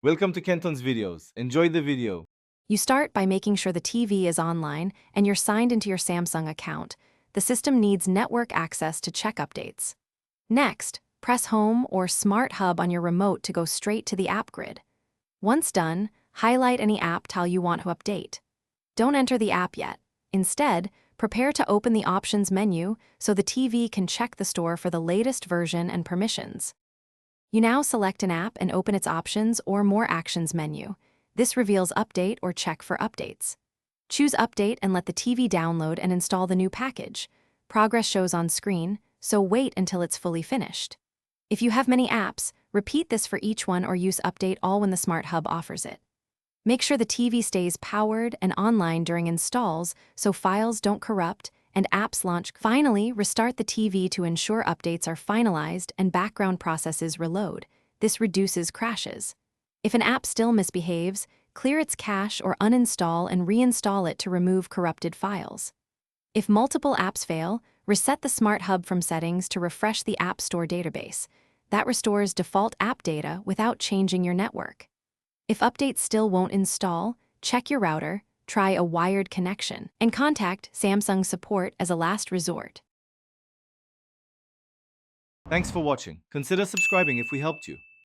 Welcome to Kenton's videos. Enjoy the video. You start by making sure the TV is online and you're signed into your Samsung account. The system needs network access to check updates. Next, press Home or Smart Hub on your remote to go straight to the app grid. Once done, highlight any app tile you want to update. Don't enter the app yet. Instead, prepare to open the Options menu so the TV can check the store for the latest version and permissions. You now select an app and open its Options or More Actions menu. This reveals Update or Check for updates. Choose Update and let the TV download and install the new package. Progress shows on screen, so wait until it's fully finished. If you have many apps, repeat this for each one or use Update All when the Smart Hub offers it. Make sure the TV stays powered and online during installs so files don't corrupt and apps launch. Finally, restart the TV to ensure updates are finalized and background processes reload. This reduces crashes. If an app still misbehaves, clear its cache or uninstall and reinstall it to remove corrupted files. If multiple apps fail, reset the Smart Hub from settings to refresh the App Store database. That restores default app data without changing your network. If updates still won't install, check your router, try a wired connection, and contact Samsung support as a last resort. Thanks for watching. Consider subscribing if we helped you.